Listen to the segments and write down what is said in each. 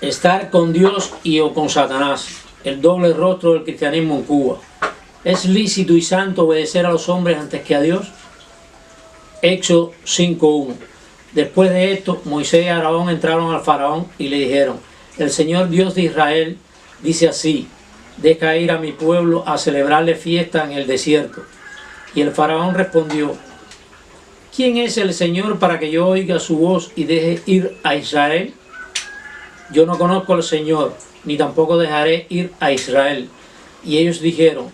Estar con Dios y o con Satanás, el doble rostro del cristianismo en Cuba. ¿Es lícito y santo obedecer a los hombres antes que a Dios? Éxodo 5:1. Después de esto, Moisés y Aarón entraron al faraón y le dijeron: el Señor Dios de Israel dice así: deja ir a mi pueblo a celebrarle fiesta en el desierto. Y el faraón respondió: ¿quién es el Señor para que yo oiga su voz y deje ir a Israel? Yo no conozco al Señor, ni tampoco dejaré ir a Israel. Y ellos dijeron: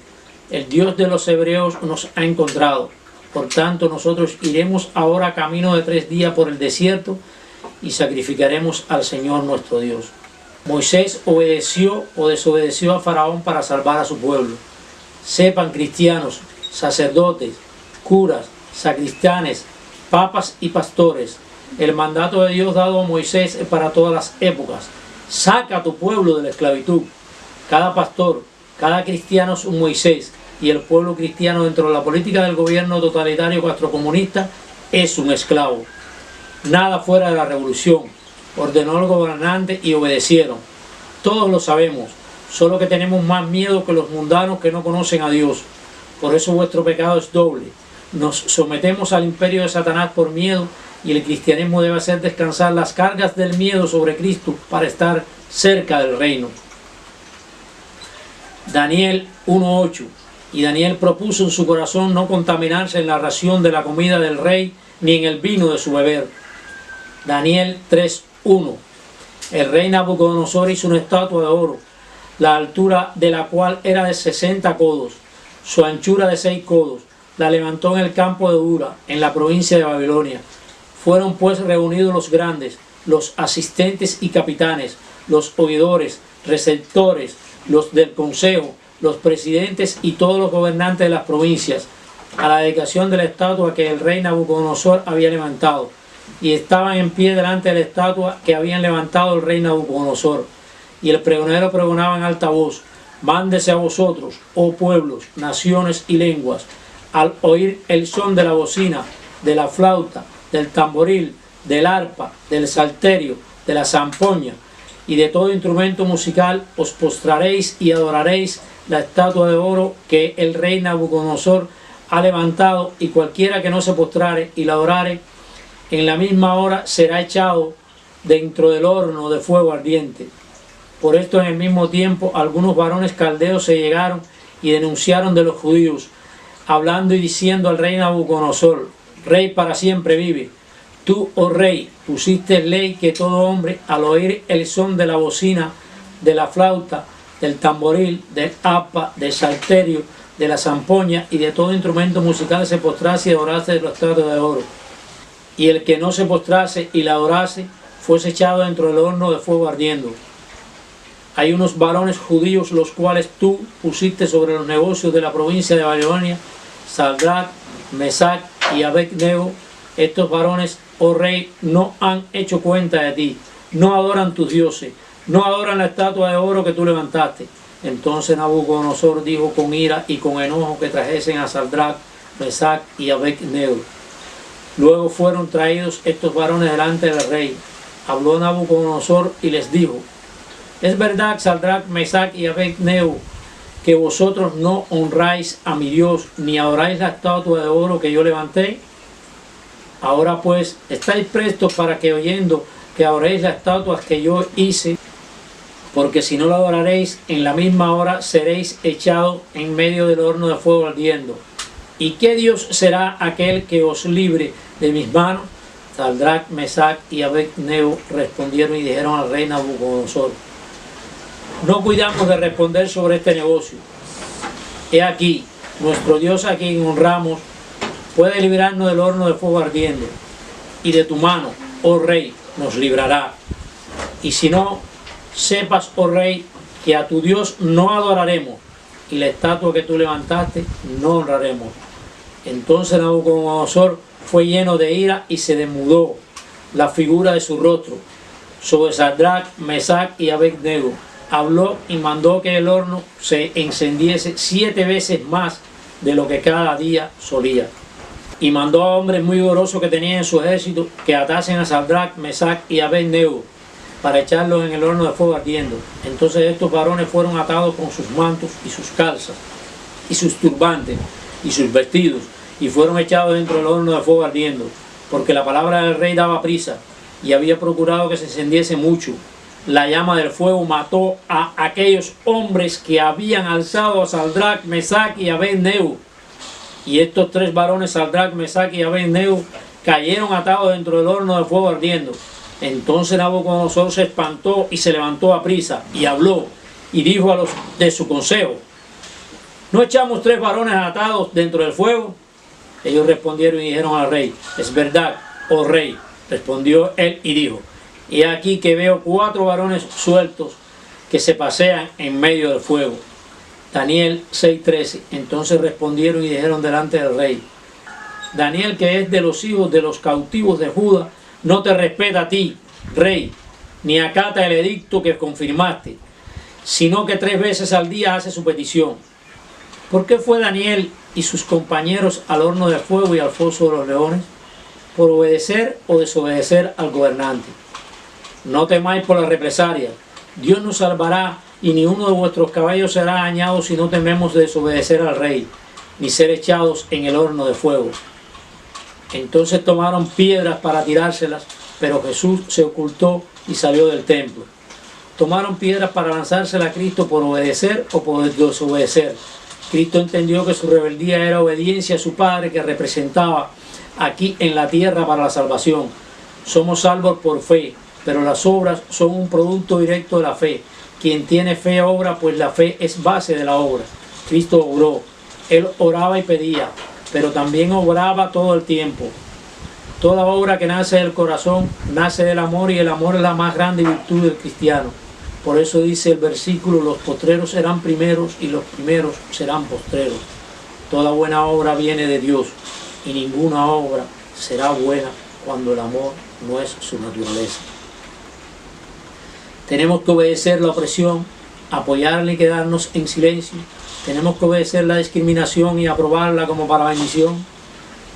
el Dios de los hebreos nos ha encontrado. Por tanto, nosotros iremos ahora camino de 3 días por el desierto y sacrificaremos al Señor nuestro Dios. Moisés obedeció o desobedeció a Faraón para salvar a su pueblo. Sepan, cristianos, sacerdotes, curas, sacristanes, papas y pastores, el mandato de Dios dado a Moisés es para todas las épocas. Saca a tu pueblo de la esclavitud. Cada pastor, cada cristiano es un Moisés, y el pueblo cristiano dentro de la política del gobierno totalitario castrocomunista es un esclavo. Nada fuera de la revolución, ordenó el gobernante y obedecieron. Todos lo sabemos, solo que tenemos más miedo que los mundanos que no conocen a Dios. Por eso vuestro pecado es doble. Nos sometemos al imperio de Satanás por miedo, y el cristianismo debe hacer descansar las cargas del miedo sobre Cristo para estar cerca del reino. Daniel 1:8. Y Daniel propuso en su corazón no contaminarse en la ración de la comida del rey, ni en el vino de su beber. Daniel 3:1. El rey Nabucodonosor hizo una estatua de oro, la altura de la cual era de 60 codos, su anchura de 6 codos. La levantó en el campo de Dura, en la provincia de Babilonia. Fueron pues reunidos los grandes, los asistentes y capitanes, los oidores, receptores, los del consejo, los presidentes y todos los gobernantes de las provincias, a la dedicación de la estatua que el rey Nabucodonosor había levantado, y estaban en pie delante de la estatua que habían levantado el rey Nabucodonosor. Y el pregonero pregonaba en alta voz: mándese a vosotros, oh pueblos, naciones y lenguas, al oír el son de la bocina, de la flauta, del tamboril, del arpa, del salterio, de la zampoña y de todo instrumento musical, os postraréis y adoraréis la estatua de oro que el rey Nabucodonosor ha levantado, y cualquiera que no se postrare y la adorare, en la misma hora será echado dentro del horno de fuego ardiente. Por esto, en el mismo tiempo, algunos varones caldeos se llegaron y denunciaron de los judíos, hablando y diciendo al rey Nabucodonosor: rey para siempre vive. Tú, oh rey, pusiste ley que todo hombre, al oír el son de la bocina, de la flauta, del tamboril, del arpa, del salterio, de la zampoña y de todo instrumento musical, se postrase y adorase de la estatua de oro. Y el que no se postrase y la adorase, fuese echado dentro del horno de fuego ardiendo. Hay unos varones judíos los cuales tú pusiste sobre los negocios de la provincia de Babilonia, Sadrach, Mesach y Abed-nego. Estos varones, oh rey, no han hecho cuenta de ti, no adoran tus dioses, no adoran la estatua de oro que tú levantaste. Entonces Nabucodonosor dijo con ira y con enojo que trajesen a Sadrach, Mesach y Abed-nego. Luego fueron traídos estos varones delante del rey. Habló Nabucodonosor y les dijo: ¿es verdad, Sadrach, Mesach y Abed-nego, que vosotros no honráis a mi Dios, ni adoráis la estatua de oro que yo levanté? Ahora pues, estáis prestos para que, oyendo que adoréis las estatuas que yo hice, porque si no la adoraréis, en la misma hora seréis echados en medio del horno de fuego ardiendo. ¿Y qué Dios será aquel que os libre de mis manos? Sadrach, Mesach y Abed-nego respondieron y dijeron al rey Nabucodonosor: no cuidamos de responder sobre este negocio. He aquí, nuestro Dios a quien honramos puede librarnos del horno de fuego ardiendo, y de tu mano, oh rey, nos librará. Y si no, sepas, oh rey, que a tu Dios no adoraremos, y la estatua que tú levantaste no honraremos. Entonces Nabucodonosor fue lleno de ira y se desnudó la figura de su rostro sobre Sadrach, Mesach y Abed-nego. Habló y mandó que el horno se encendiese 7 veces más de lo que cada día solía. Y mandó a hombres muy vigorosos que tenían en su ejército que atasen a Sadrach, Mesach y Abed-nego, para echarlos en el horno de fuego ardiendo. Entonces estos varones fueron atados con sus mantos y sus calzas, y sus turbantes, y sus vestidos, y fueron echados dentro del horno de fuego ardiendo, porque la palabra del rey daba prisa, y había procurado que se encendiese mucho. La llama del fuego mató a aquellos hombres que habían alzado a Sadrach, Mesach y Abed-Nego. Y estos tres varones, Sadrach, Mesach y Abed-Nego, cayeron atados dentro del horno de fuego ardiendo. Entonces Nabucodonosor se espantó y se levantó a prisa y habló y dijo a los de su consejo: ¿no echamos tres varones atados dentro del fuego? Ellos respondieron y dijeron al rey: es verdad, oh rey. Respondió él y dijo: y aquí que veo cuatro varones sueltos que se pasean en medio del fuego. Daniel 6:13. Entonces respondieron y dijeron delante del rey: Daniel, que es de los hijos de los cautivos de Judá, no te respeta a ti, rey, ni acata el edicto que confirmaste, sino que 3 veces al día hace su petición. ¿Por qué fue Daniel y sus compañeros al horno de fuego y al foso de los leones? ¿Por obedecer o desobedecer al gobernante? No temáis por la represalia. Dios nos salvará, y ni uno de vuestros caballos será dañado si no tememos desobedecer al rey, ni ser echados en el horno de fuego. Entonces tomaron piedras para tirárselas, pero Jesús se ocultó y salió del templo. Tomaron piedras para lanzárselas a Cristo por obedecer o por desobedecer. Cristo entendió que su rebeldía era obediencia a su Padre, que representaba aquí en la tierra para la salvación. Somos salvos por fe, pero las obras son un producto directo de la fe. Quien tiene fe obra, pues la fe es base de la obra. Cristo obró. Él oraba y pedía, pero también obraba todo el tiempo. Toda obra que nace del corazón nace del amor, y el amor es la más grande virtud del cristiano. Por eso dice el versículo: los postreros serán primeros y los primeros serán postreros. Toda buena obra viene de Dios, y ninguna obra será buena cuando el amor no es su naturaleza. Tenemos que obedecer la opresión, apoyarla y quedarnos en silencio. Tenemos que obedecer la discriminación y aprobarla como para bendición.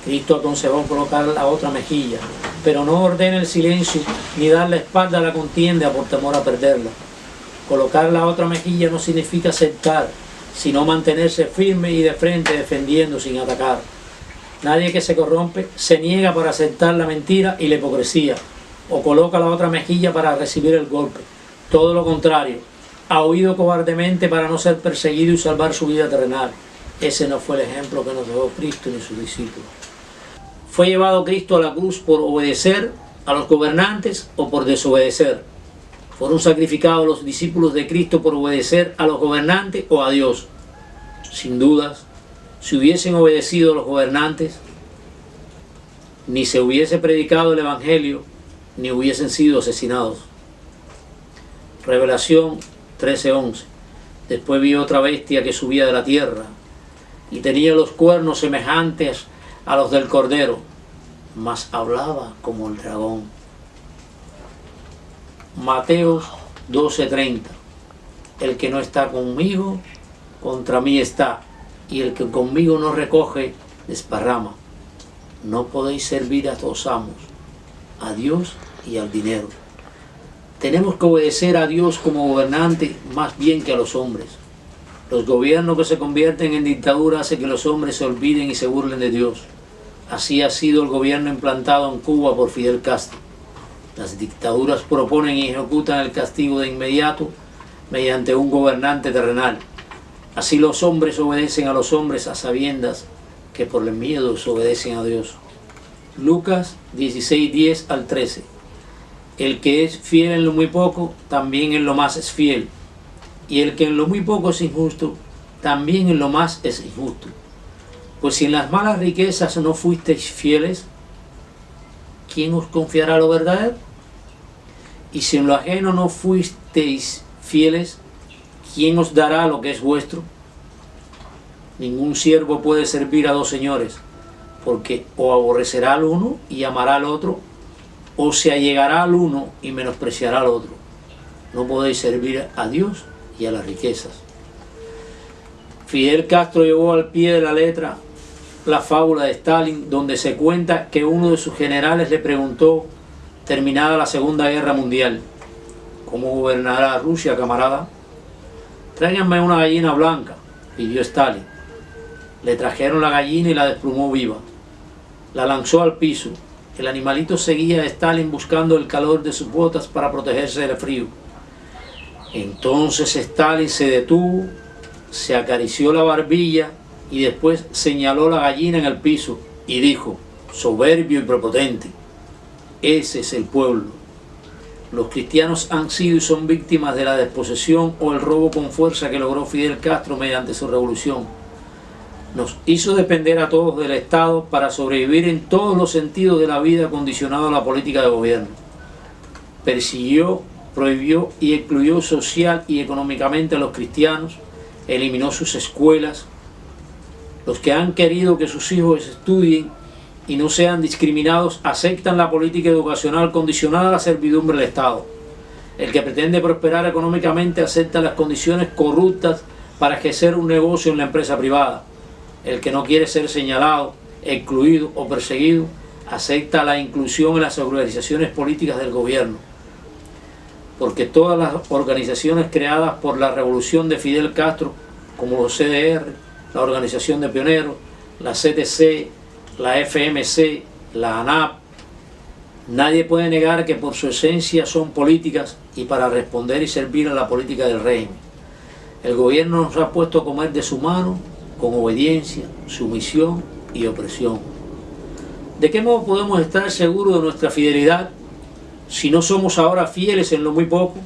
Cristo aconsejó colocar la otra mejilla, pero no ordena el silencio ni dar la espalda a la contienda por temor a perderla. Colocar la otra mejilla no significa aceptar, sino mantenerse firme y de frente, defendiendo sin atacar. Nadie que se corrompe se niega para aceptar la mentira y la hipocresía, o coloca la otra mejilla para recibir el golpe. Todo lo contrario, ha huido cobardemente para no ser perseguido y salvar su vida terrenal. Ese no fue el ejemplo que nos dejó Cristo ni sus discípulos. ¿Fue llevado Cristo a la cruz por obedecer a los gobernantes o por desobedecer? ¿Fueron sacrificados los discípulos de Cristo por obedecer a los gobernantes o a Dios? Sin dudas, si hubiesen obedecido a los gobernantes, ni se hubiese predicado el Evangelio, ni hubiesen sido asesinados. Revelación 13:11. Después vi otra bestia que subía de la tierra, y tenía los cuernos semejantes a los del cordero, mas hablaba como el dragón. Mateo 12:30. El que no está conmigo, contra mí está, y el que conmigo no recoge, desparrama. No podéis servir a dos amos, a Dios y al dinero. Tenemos que obedecer a Dios como gobernante más bien que a los hombres. Los gobiernos que se convierten en dictadura hacen que los hombres se olviden y se burlen de Dios. Así ha sido el gobierno implantado en Cuba por Fidel Castro. Las dictaduras proponen y ejecutan el castigo de inmediato mediante un gobernante terrenal. Así los hombres obedecen a los hombres a sabiendas que por el miedo se obedecen a Dios. Lucas 16:10 al 13. El que es fiel en lo muy poco, también en lo más es fiel. Y el que en lo muy poco es injusto, también en lo más es injusto. Pues si en las malas riquezas no fuisteis fieles, ¿quién os confiará lo verdadero? Y si en lo ajeno no fuisteis fieles, ¿quién os dará lo que es vuestro? Ningún siervo puede servir a dos señores, porque o aborrecerá al uno y amará al otro, o se allegará al uno y menospreciará al otro. No podéis servir a Dios y a las riquezas. Fidel Castro llevó al pie de la letra la fábula de Stalin, donde se cuenta que uno de sus generales le preguntó, terminada la Segunda Guerra Mundial: ¿Cómo gobernará Rusia, camarada? Tráiganme una gallina blanca, pidió Stalin. Le trajeron la gallina y la desplumó viva. La lanzó al piso. El animalito seguía a Stalin buscando el calor de sus botas para protegerse del frío. Entonces Stalin se detuvo, se acarició la barbilla y después señaló la gallina en el piso y dijo, soberbio y prepotente, ese es el pueblo. Los cristianos han sido y son víctimas de la desposesión o el robo con fuerza que logró Fidel Castro mediante su revolución. Nos hizo depender a todos del Estado para sobrevivir en todos los sentidos de la vida condicionado a la política de gobierno. Persiguió, prohibió y excluyó social y económicamente a los cristianos, eliminó sus escuelas. Los que han querido que sus hijos estudien y no sean discriminados aceptan la política educacional condicionada a la servidumbre del Estado. El que pretende prosperar económicamente acepta las condiciones corruptas para ejercer un negocio en la empresa privada. El que no quiere ser señalado, excluido o perseguido acepta la inclusión en las organizaciones políticas del gobierno. Porque todas las organizaciones creadas por la revolución de Fidel Castro, como los CDR, la Organización de Pioneros, la CTC, la FMC, la ANAP, nadie puede negar que por su esencia son políticas y para responder y servir a la política del régimen. El gobierno nos ha puesto a comer de su mano con obediencia, sumisión y opresión. ¿De qué modo podemos estar seguros de nuestra fidelidad si no somos ahora fieles en lo muy poco?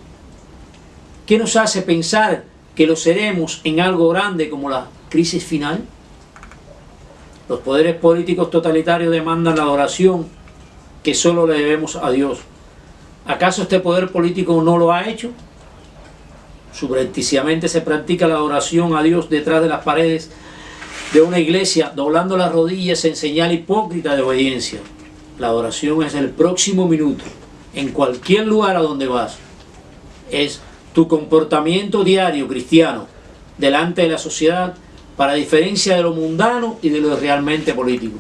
¿Qué nos hace pensar que lo seremos en algo grande como la crisis final? Los poderes políticos totalitarios demandan la adoración que solo le debemos a Dios. ¿Acaso este poder político no lo ha hecho? Subrepticiamente se practica la adoración a Dios detrás de las paredes de una iglesia, doblando las rodillas en señal hipócrita de obediencia. La adoración es el próximo minuto, en cualquier lugar a donde vas. Es tu comportamiento diario cristiano delante de la sociedad, para diferencia de lo mundano y de lo realmente político.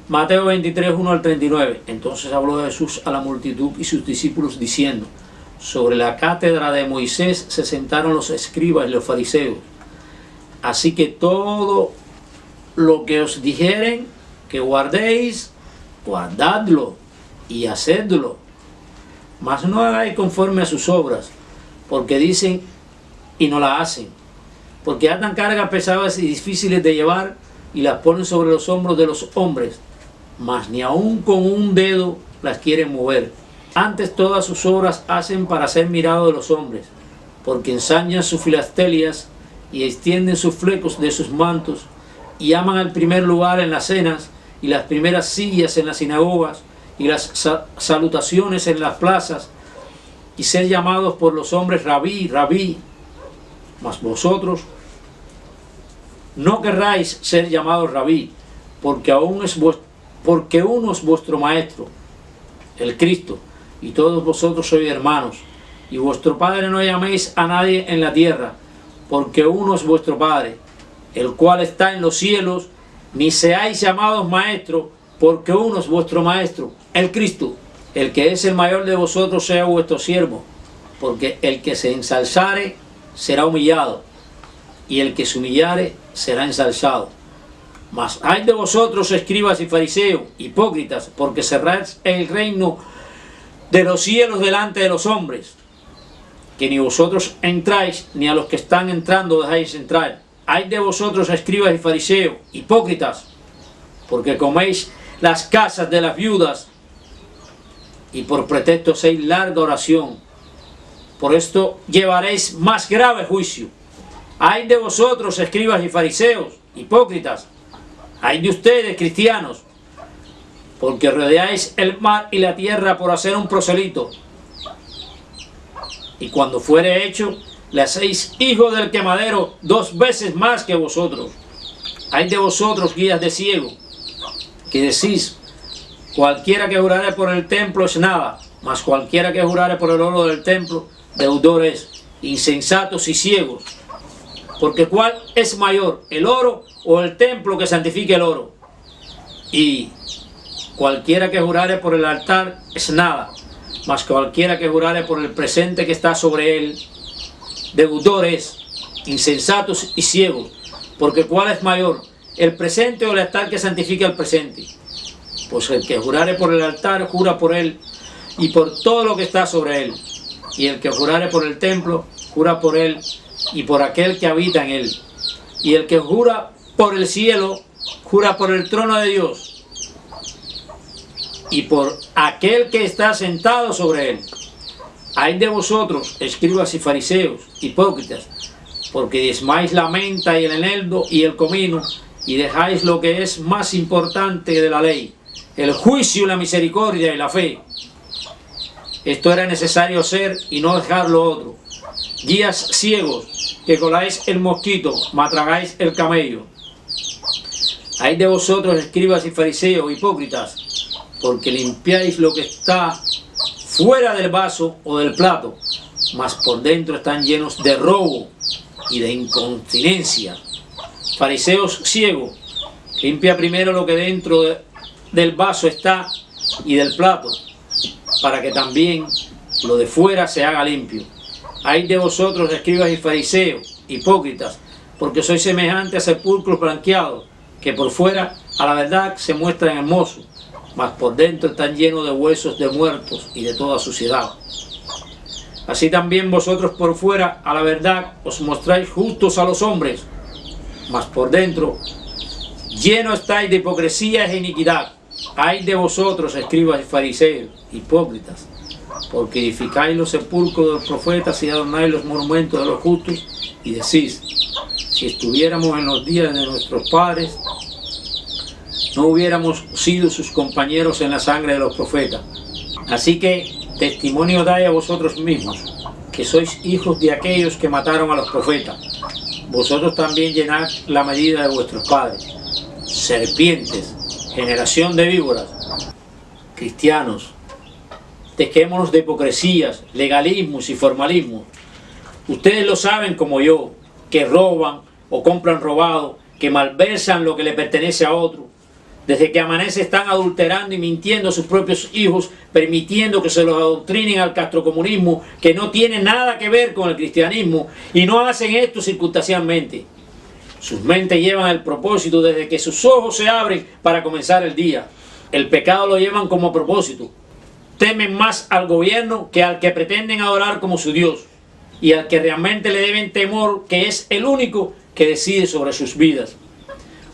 Mateo 23, 1 al 39. Entonces habló Jesús a la multitud y sus discípulos diciendo, sobre la cátedra de Moisés se sentaron los escribas y los fariseos. Así que todo lo que os dijeren que guardéis, guardadlo y hacedlo. Mas no hagáis conforme a sus obras, porque dicen y no la hacen. Porque atan cargas pesadas y difíciles de llevar y las ponen sobre los hombros de los hombres, mas ni aun con un dedo las quieren mover. Antes todas sus obras hacen para ser mirados de los hombres, porque ensañan sus filastelias y extienden sus flecos de sus mantos, y aman el primer lugar en las cenas, y las primeras sillas en las sinagogas, y las salutaciones en las plazas, y ser llamados por los hombres rabí, rabí. Mas vosotros no querráis ser llamados rabí, porque uno es vuestro maestro, el Cristo, y todos vosotros sois hermanos. Y vuestro Padre no llaméis a nadie en la tierra, porque uno es vuestro Padre, el cual está en los cielos, ni seáis llamados maestros, porque uno es vuestro Maestro, el Cristo. El que es el mayor de vosotros sea vuestro siervo, porque el que se ensalzare será humillado, y el que se humillare será ensalzado. Mas ay de vosotros, escribas y fariseos, hipócritas, porque cerráis el reino de los cielos delante de los hombres, que ni vosotros entráis, ni a los que están entrando dejáis entrar. Ay de vosotros, escribas y fariseos, hipócritas, porque coméis las casas de las viudas, y por pretexto hacéis larga oración. Por esto llevaréis más grave juicio. Ay de vosotros, escribas y fariseos, hipócritas. Ay de ustedes, cristianos, porque rodeáis el mar y la tierra por hacer un proselito. Y cuando fuere hecho, le hacéis hijo del quemadero 2 veces más que vosotros. Ay de vosotros, guías de ciego, que decís, cualquiera que jurare por el templo es nada, mas cualquiera que jurare por el oro del templo, deudor es. Insensatos y ciegos, porque ¿cuál es mayor, el oro o el templo que santifica el oro? Y cualquiera que jurare por el altar es nada, mas cualquiera que jurare por el presente que está sobre él, deudores, insensatos y ciegos, porque ¿cuál es mayor, el presente o el altar que santifica el presente? Pues el que jurare por el altar, jura por él y por todo lo que está sobre él. Y el que jurare por el templo, jura por él y por aquel que habita en él. Y el que jura por el cielo, jura por el trono de Dios y por aquel que está sentado sobre él. Ay de vosotros, escribas y fariseos, hipócritas, porque diezmáis la menta y el eneldo y el comino, y dejáis lo que es más importante de la ley, el juicio, la misericordia y la fe. Esto era necesario hacer y no dejar lo otro. Guías ciegos, que coláis el mosquito, mas tragáis el camello. Ay de vosotros, escribas y fariseos, hipócritas, porque limpiáis lo que está fuera del vaso o del plato, mas por dentro están llenos de robo y de incontinencia. Fariseos ciegos, limpia primero lo que dentro del vaso está y del plato, para que también lo de fuera se haga limpio. Ay de vosotros, escribas y fariseos, hipócritas, porque sois semejantes a sepulcros blanqueados, que por fuera a la verdad se muestran hermosos, mas por dentro están llenos de huesos de muertos y de toda suciedad. Así también vosotros por fuera a la verdad os mostráis justos a los hombres, mas por dentro llenos estáis de hipocresía e iniquidad. Ay de vosotros, escribas y fariseos, hipócritas, porque edificáis los sepulcros de los profetas y adornáis los monumentos de los justos, y decís, si estuviéramos en los días de nuestros padres, no hubiéramos sido sus compañeros en la sangre de los profetas. Así que testimonio dais a vosotros mismos, que sois hijos de aquellos que mataron a los profetas. Vosotros también llenad la medida de vuestros padres. Serpientes, generación de víboras. Cristianos, dejémonos de hipocresías, legalismos y formalismos. Ustedes lo saben como yo, que roban o compran robado, que malversan lo que le pertenece a otro. Desde que amanece están adulterando y mintiendo a sus propios hijos, permitiendo que se los adoctrinen al castrocomunismo, que no tiene nada que ver con el cristianismo, y no hacen esto circunstancialmente. Sus mentes llevan el propósito desde que sus ojos se abren para comenzar el día. El pecado lo llevan como propósito. Temen más al gobierno que al que pretenden adorar como su Dios, y al que realmente le deben temor, que es el único que decide sobre sus vidas.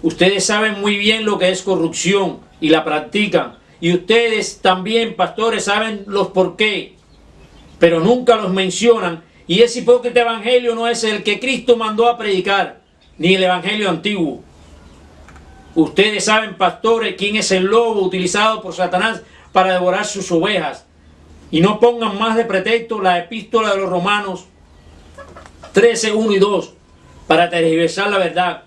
Ustedes saben muy bien lo que es corrupción y la practican. Y ustedes también, pastores, saben los por qué, pero nunca los mencionan. Y ese hipócrita evangelio no es el que Cristo mandó a predicar, ni el evangelio antiguo. Ustedes saben, pastores, quién es el lobo utilizado por Satanás para devorar sus ovejas. Y no pongan más de pretexto la epístola de los Romanos 13, 1 y 2 para tergiversar la verdad.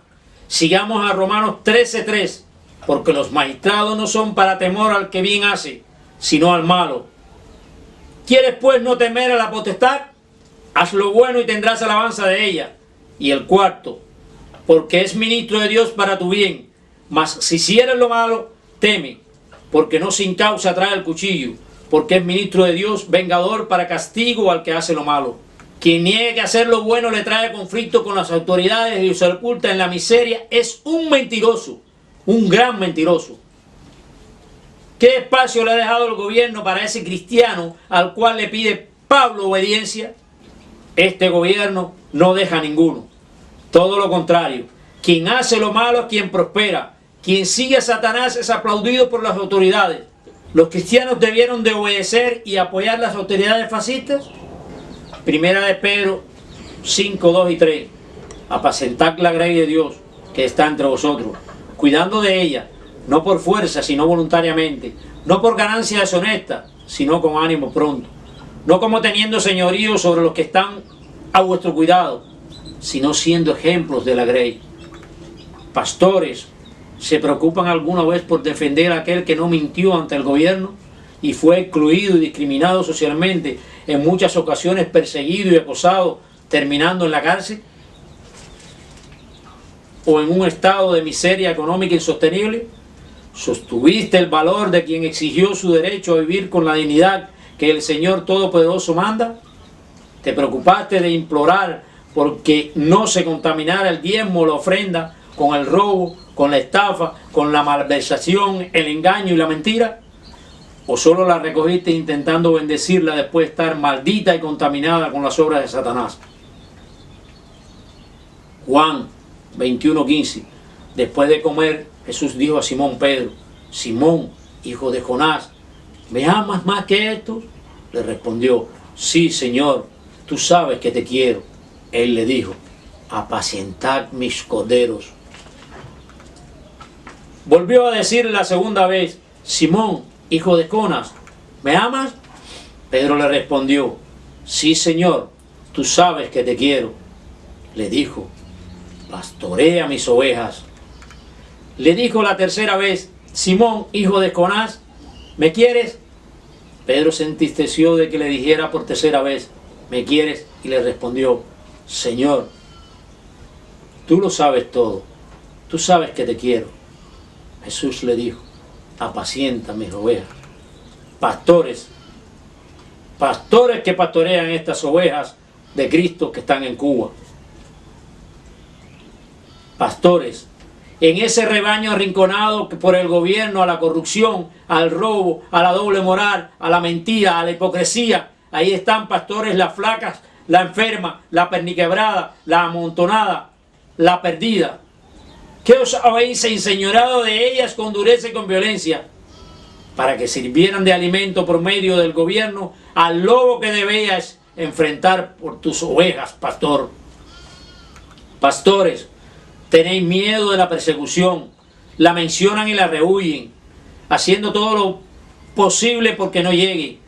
Sigamos a Romanos 13:3, porque los magistrados no son para temor al que bien hace, sino al malo. ¿Quieres pues no temer a la potestad? Haz lo bueno y tendrás alabanza de ella. Y el cuarto, porque es ministro de Dios para tu bien. Mas si hicieres lo malo, teme, porque no sin causa trae el cuchillo, porque es ministro de Dios, vengador para castigo al que hace lo malo. Quien niegue que hacer lo bueno le trae conflicto con las autoridades y los sepulta en la miseria es un mentiroso, un gran mentiroso. ¿Qué espacio le ha dejado el gobierno para ese cristiano al cual le pide Pablo obediencia? Este gobierno no deja ninguno. Todo lo contrario. Quien hace lo malo es quien prospera. Quien sigue a Satanás es aplaudido por las autoridades. ¿Los cristianos debieron de obedecer y apoyar las autoridades fascistas? Primera de Pedro 5, 2 y 3. Apacentad la grey de Dios que está entre vosotros, cuidando de ella, no por fuerza, sino voluntariamente, no por ganancia deshonesta, sino con ánimo pronto, no como teniendo señorío sobre los que están a vuestro cuidado, sino siendo ejemplos de la grey. Pastores, ¿se preocupan alguna vez por defender a aquel que no mintió ante el gobierno y fue excluido y discriminado socialmente, en muchas ocasiones perseguido y acosado, terminando en la cárcel? ¿O en un estado de miseria económica insostenible? ¿Sostuviste el valor de quien exigió su derecho a vivir con la dignidad que el Señor Todopoderoso manda? ¿Te preocupaste de implorar porque no se contaminara el diezmo o la ofrenda con el robo, con la estafa, con la malversación, el engaño y la mentira? ¿O solo la recogiste intentando bendecirla después de estar maldita y contaminada con las obras de Satanás? Juan 21:15. Después de comer, Jesús dijo a Simón Pedro: Simón, hijo de Jonás, ¿me amas más que estos? Le respondió: sí, Señor, tú sabes que te quiero. Él le dijo: apacentad mis corderos. Volvió a decirle la segunda vez: Simón, hijo de Jonás, ¿me amas? Pedro le respondió: sí, Señor, tú sabes que te quiero. Le dijo: pastorea mis ovejas. Le dijo la tercera vez: Simón, hijo de Jonás, ¿me quieres? Pedro se entristeció de que le dijera por tercera vez: ¿me quieres? Y le respondió: Señor, tú lo sabes todo, tú sabes que te quiero. Jesús le dijo: apacienta mis ovejas. Pastores que pastorean estas ovejas de Cristo que están en Cuba. Pastores, en ese rebaño arrinconado por el gobierno a la corrupción, al robo, a la doble moral, a la mentira, a la hipocresía, ahí están pastores, las flacas, la enferma, la perniquebrada, la amontonada, la perdida. ¿Qué os habéis enseñoreado de ellas con dureza y con violencia? Para que sirvieran de alimento por medio del gobierno al lobo que debías enfrentar por tus ovejas, pastor. Pastores, tenéis miedo de la persecución, la mencionan y la rehuyen, haciendo todo lo posible porque no llegue.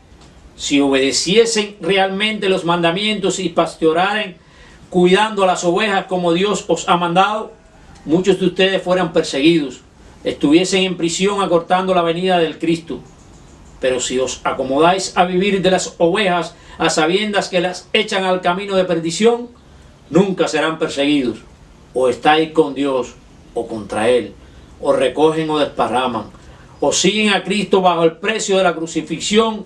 Si obedeciesen realmente los mandamientos y pastorearen cuidando a las ovejas como Dios os ha mandado, muchos de ustedes fueran perseguidos, estuviesen en prisión acortando la venida del Cristo. Pero si os acomodáis a vivir de las ovejas a sabiendas que las echan al camino de perdición, nunca serán perseguidos. O estáis con Dios o contra Él, o recogen o desparraman, o siguen a Cristo bajo el precio de la crucifixión,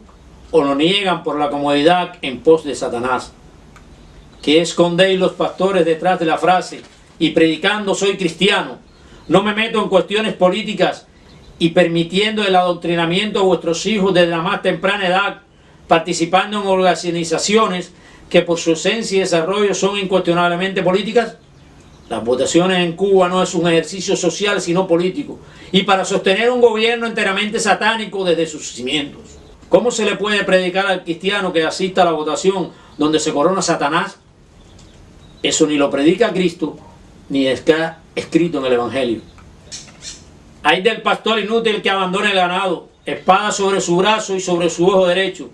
o lo niegan por la comodidad en pos de Satanás. ¿Qué escondéis los pastores detrás de la frase y predicando soy cristiano? No me meto en cuestiones políticas y permitiendo el adoctrinamiento a vuestros hijos desde la más temprana edad, participando en organizaciones que por su esencia y desarrollo son incuestionablemente políticas. Las votaciones en Cuba no es un ejercicio social sino político, y para sostener un gobierno enteramente satánico desde sus cimientos. ¿Cómo se le puede predicar al cristiano que asista a la votación donde se corona Satanás? Eso ni lo predica Cristo, ni está escrito en el Evangelio. Ay del pastor inútil que abandone el ganado, espada sobre su brazo y sobre su ojo derecho.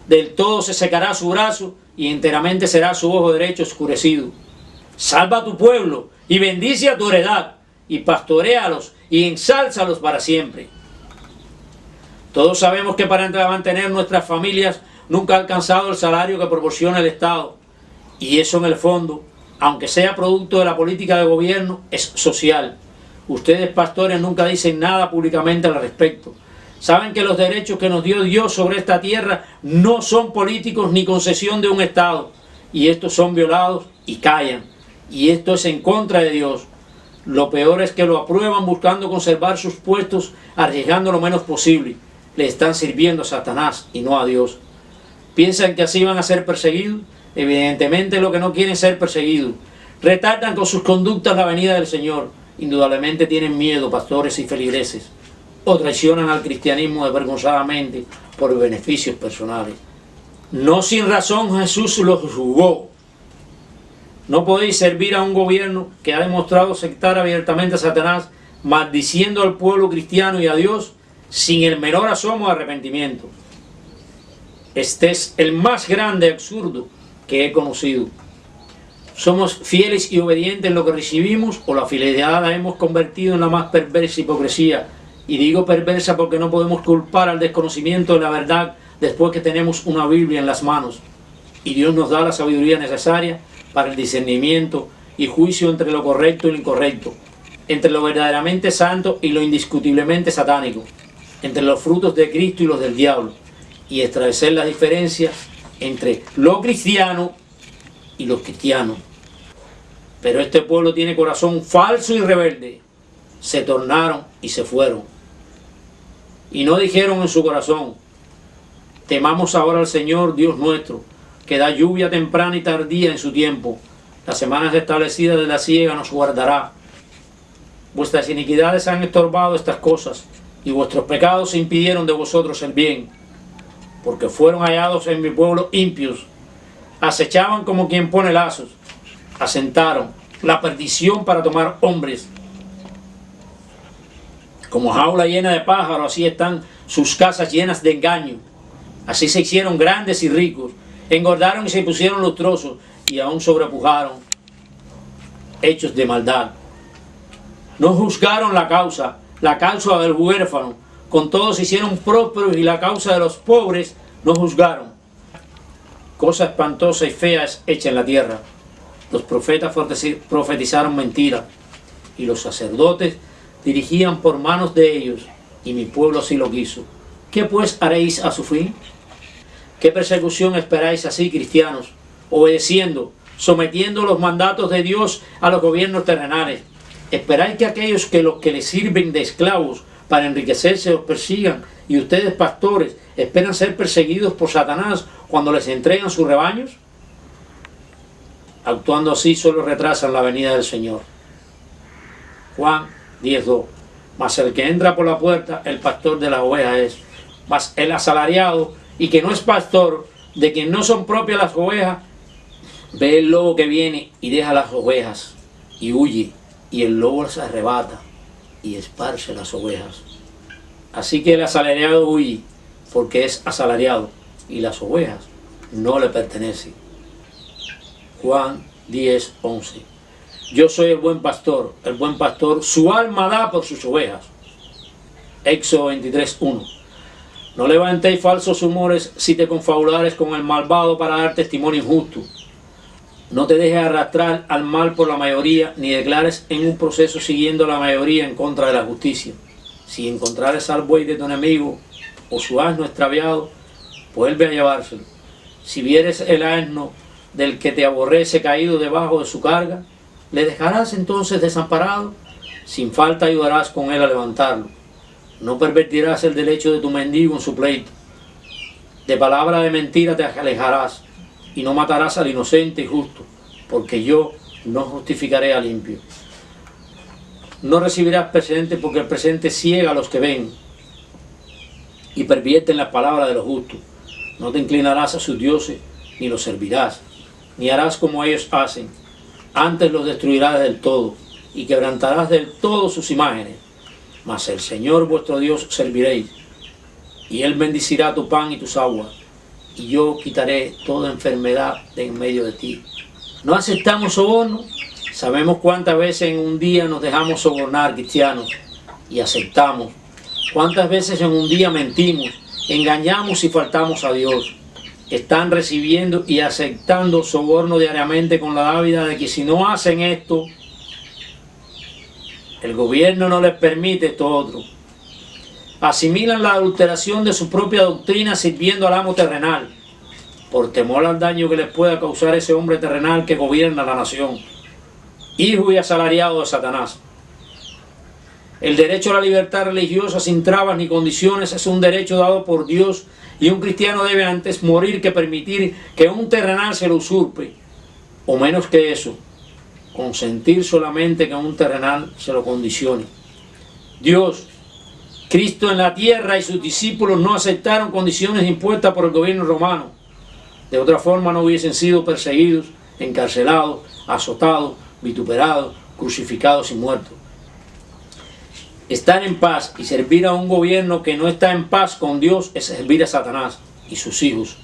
Del todo se secará su brazo y enteramente será su ojo derecho oscurecido. Salva a tu pueblo y bendice a tu heredad y pastoréalos y ensálzalos para siempre. Todos sabemos que para mantener nuestras familias nunca ha alcanzado el salario que proporciona el Estado. Y eso en el fondo, aunque sea producto de la política de gobierno, es social. Ustedes, pastores, nunca dicen nada públicamente al respecto. Saben que los derechos que nos dio Dios sobre esta tierra no son políticos ni concesión de un Estado. Y estos son violados y callan. Y esto es en contra de Dios. Lo peor es que lo aprueban buscando conservar sus puestos, arriesgando lo menos posible. Le están sirviendo a Satanás y no a Dios. ¿Piensan que así van a ser perseguidos? Evidentemente lo que no quieren ser perseguidos. Retardan con sus conductas la venida del Señor. Indudablemente tienen miedo, pastores y feligreses. O traicionan al cristianismo desvergonzadamente por beneficios personales. No sin razón Jesús los juzgó. No podéis servir a un gobierno que ha demostrado aceptar abiertamente a Satanás, maldiciendo al pueblo cristiano y a Dios, sin el menor asomo de arrepentimiento. Este es el más grande absurdo que he conocido. ¿Somos fieles y obedientes en lo que recibimos o la fidelidad la hemos convertido en la más perversa hipocresía? Y digo perversa porque no podemos culpar al desconocimiento de la verdad después que tenemos una Biblia en las manos. Y Dios nos da la sabiduría necesaria para el discernimiento y juicio entre lo correcto y lo incorrecto, entre lo verdaderamente santo y lo indiscutiblemente satánico, entre los frutos de Cristo y los del diablo. y establecer la diferencia entre lo cristiano y los cristianos. Pero este pueblo tiene corazón falso y rebelde. Se tornaron y se fueron. Y no dijeron en su corazón: temamos ahora al Señor Dios nuestro, que da lluvia temprana y tardía en su tiempo. Las semanas establecidas de la siega nos guardará. Vuestras iniquidades han estorbado estas cosas, y vuestros pecados impidieron de vosotros el bien. Porque fueron hallados en mi pueblo impios. Acechaban como quien pone lazos. Asentaron la perdición para tomar hombres. Como jaula llena de pájaros, así están sus casas llenas de engaño. Así se hicieron grandes y ricos, engordaron y se pusieron lustrosos, y aún sobrepujaron hechos de maldad. No juzgaron la causa del huérfano, con todos se hicieron prósperos, y la causa de los pobres no juzgaron. Cosa espantosa y fea es hecha en la tierra. Los profetas profetizaron mentira, y los sacerdotes dirigían por manos de ellos, y mi pueblo así lo quiso. ¿Qué pues haréis a su fin? ¿Qué persecución esperáis así, cristianos, obedeciendo, sometiendo los mandatos de Dios a los gobiernos terrenales? ¿Esperáis que aquellos que los que les sirven de esclavos para enriquecerse os persigan, y ustedes, pastores, esperan ser perseguidos por Satanás cuando les entregan sus rebaños? Actuando así solo retrasan la venida del Señor. Juan 10:2. Mas el que entra por la puerta, el pastor de las ovejas es. Mas el asalariado, y que no es pastor, de quien no son propias las ovejas, ve el lobo que viene y deja las ovejas, y huye, y el lobo las arrebata, y esparce las ovejas. Así que el asalariado huye, porque es asalariado, y las ovejas no le pertenecen. Juan 10:11. Yo soy el buen pastor su alma da por sus ovejas. Éxodo 23:1. No levantéis falsos humores si te confabulares con el malvado para dar testimonio injusto. No te dejes arrastrar al mal por la mayoría, ni declares en un proceso siguiendo la mayoría en contra de la justicia. Si encontrares al buey de tu enemigo o su asno extraviado, vuelve a llevárselo. Si vieres el asno del que te aborrece caído debajo de su carga, ¿le dejarás entonces desamparado? Sin falta ayudarás con él a levantarlo. No pervertirás el derecho de tu mendigo en su pleito. De palabra de mentira te alejarás, y no matarás al inocente y justo, porque yo no justificaré al impío. No recibirás presente, porque el presente ciega a los que ven, y pervierten las palabras de los justos. No te inclinarás a sus dioses, ni los servirás, ni harás como ellos hacen. Antes los destruirás del todo, y quebrantarás del todo sus imágenes. Mas el Señor vuestro Dios serviréis, y Él bendecirá tu pan y tus aguas, y yo quitaré toda enfermedad de en medio de ti. ¿No aceptamos soborno? Sabemos cuántas veces en un día nos dejamos sobornar, cristianos, y aceptamos. Cuántas veces en un día mentimos, engañamos y faltamos a Dios. Están recibiendo y aceptando soborno diariamente con la dávida de que si no hacen esto, el gobierno no les permite esto otro. Asimilan la adulteración de su propia doctrina sirviendo al amo terrenal, por temor al daño que les pueda causar ese hombre terrenal que gobierna la nación, hijo y asalariado de Satanás. El derecho a la libertad religiosa sin trabas ni condiciones es un derecho dado por Dios, y un cristiano debe antes morir que permitir que un terrenal se lo usurpe, o menos que eso, consentir solamente que un terrenal se lo condicione. Dios, Cristo en la tierra y sus discípulos no aceptaron condiciones impuestas por el gobierno romano. De otra forma no hubiesen sido perseguidos, encarcelados, azotados, vituperados, crucificados y muertos. Estar en paz y servir a un gobierno que no está en paz con Dios es servir a Satanás y sus hijos.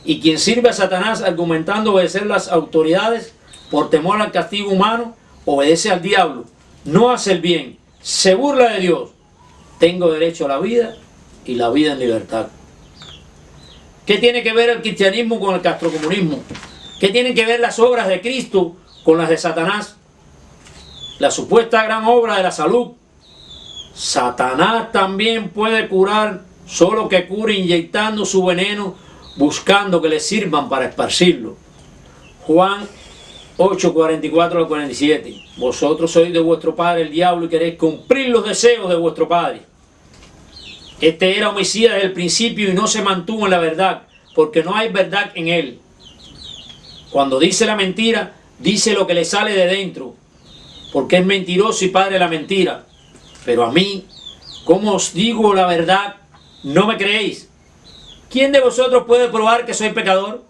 Y quien sirve a Satanás argumentando obedecer las autoridades por temor al castigo humano, obedece al diablo, no hace el bien, se burla de Dios. Tengo derecho a la vida y la vida en libertad. ¿Qué tiene que ver el cristianismo con el castrocomunismo? ¿Qué tienen que ver las obras de Cristo con las de Satanás? La supuesta gran obra de la salud. Satanás también puede curar solo que cure inyectando su veneno, buscando que le sirvan para esparcirlo. Juan 8, 44 al 47. Vosotros sois de vuestro padre el diablo y queréis cumplir los deseos de vuestro padre. Este era homicida desde el principio y no se mantuvo en la verdad, porque no hay verdad en él. Cuando dice la mentira, dice lo que le sale de dentro, porque es mentiroso y padre de la mentira. Pero a mí, como os digo la verdad, no me creéis. ¿Quién de vosotros puede probar que soy pecador?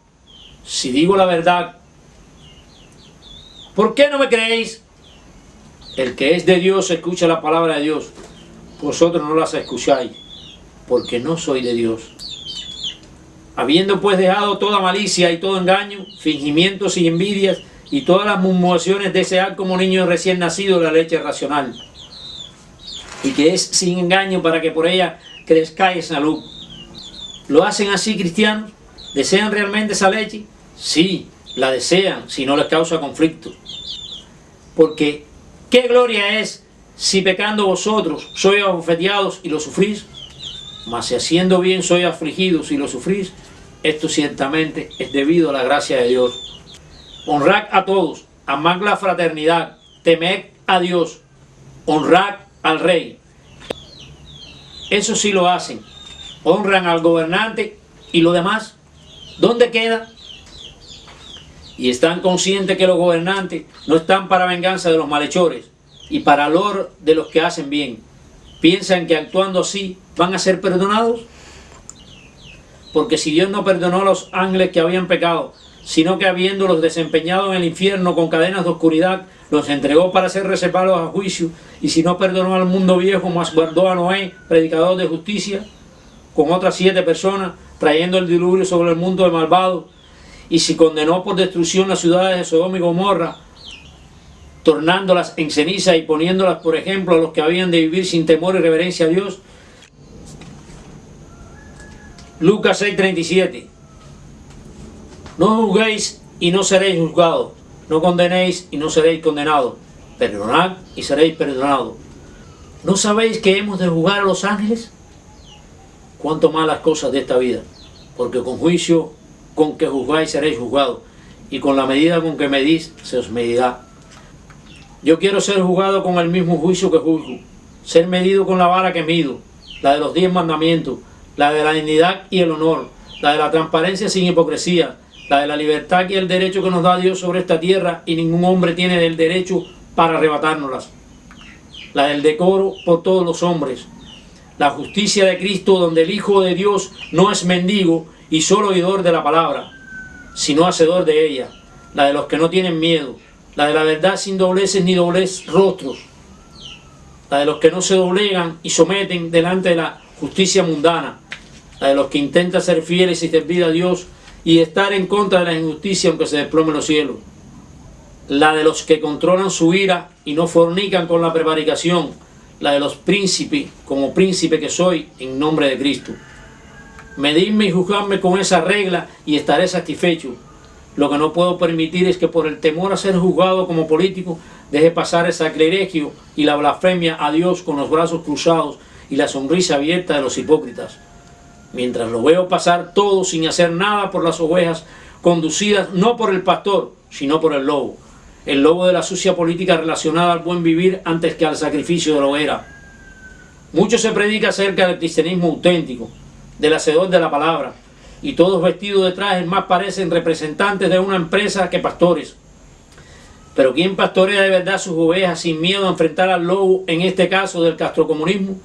Si digo la verdad, ¿por qué no me creéis? El que es de Dios escucha la palabra de Dios. Vosotros no las escucháis, porque no soy de Dios. Habiendo pues dejado toda malicia y todo engaño, fingimientos y envidias, y todas las murmuraciones, desead como niños recién nacidos la leche racional, y que es sin engaño, para que por ella crezcáis en salud. ¿Lo hacen así, cristianos? ¿Desean realmente esa leche? Sí, la desean, si no les causa conflicto. Porque, ¿qué gloria es si pecando vosotros sois abofeteados y lo sufrís? Mas si haciendo bien sois afligidos y lo sufrís, esto ciertamente es debido a la gracia de Dios. Honrad a todos, amad la fraternidad, temed a Dios, honrad al rey. Eso sí lo hacen. Honran al gobernante y lo demás, ¿dónde queda? Y están conscientes que los gobernantes no están para venganza de los malhechores y para lor de los que hacen bien. ¿Piensan que actuando así van a ser perdonados? Porque si Dios no perdonó a los ángeles que habían pecado, sino que habiéndolos desempeñado en el infierno con cadenas de oscuridad, los entregó para ser reservados a juicio, y si no perdonó al mundo viejo, mas guardó a Noé, predicador de justicia, con otras 7 personas, trayendo el diluvio sobre el mundo de malvados, y si condenó por destrucción las ciudades de Sodoma y Gomorra, tornándolas en ceniza y poniéndolas por ejemplo a los que habían de vivir sin temor y reverencia a Dios. Lucas 6:37. No juzguéis y no seréis juzgados, no condenéis y no seréis condenados, perdonad y seréis perdonados. ¿No sabéis que hemos de juzgar a los ángeles? Cuánto más las cosas de esta vida, porque con juicio con que juzgáis seréis juzgados, y con la medida con que medís se os medirá. Yo quiero ser juzgado con el mismo juicio que juzgo, ser medido con la vara que mido, la de los 10 mandamientos, la de la dignidad y el honor, la de la transparencia sin hipocresía, la de la libertad y el derecho que nos da Dios sobre esta tierra, y ningún hombre tiene el derecho para arrebatárnoslas, la del decoro por todos los hombres, la justicia de Cristo, donde el Hijo de Dios no es mendigo y solo oidor de la palabra, sino hacedor de ella, la de los que no tienen miedo, la de la verdad sin dobleces ni doblez rostros, la de los que no se doblegan y someten delante de la justicia mundana, la de los que intentan ser fieles y servir a Dios y estar en contra de la injusticia aunque se desplomen los cielos, la de los que controlan su ira y no fornican con la prevaricación, la de los príncipes, como príncipe que soy, en nombre de Cristo. Medidme y juzgadme con esa regla y estaré satisfecho. Lo que no puedo permitir es que por el temor a ser juzgado como político deje pasar el sacrilegio y la blasfemia a Dios con los brazos cruzados y la sonrisa abierta de los hipócritas. Mientras lo veo pasar todo sin hacer nada por las ovejas conducidas no por el pastor, sino por el lobo de la sucia política relacionada al buen vivir antes que al sacrificio de la hoguera. Mucho se predica acerca del cristianismo auténtico, del hacedor de la palabra, y todos vestidos de trajes más parecen representantes de una empresa que pastores. Pero ¿quién pastorea de verdad sus ovejas sin miedo a enfrentar al lobo, en este caso del castrocomunismo?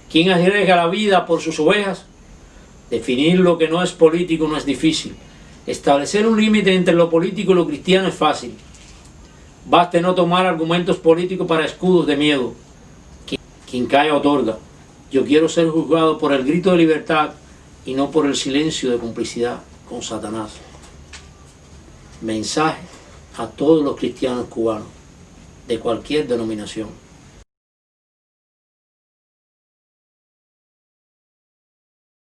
¿Quién arriesga la vida por sus ovejas? Definir lo que no es político no es difícil. Establecer un límite entre lo político y lo cristiano es fácil. Baste no tomar argumentos políticos para escudos de miedo. Quien cae otorga. Yo quiero ser juzgado por el grito de libertad y no por el silencio de complicidad con Satanás. Mensaje a todos los cristianos cubanos de cualquier denominación.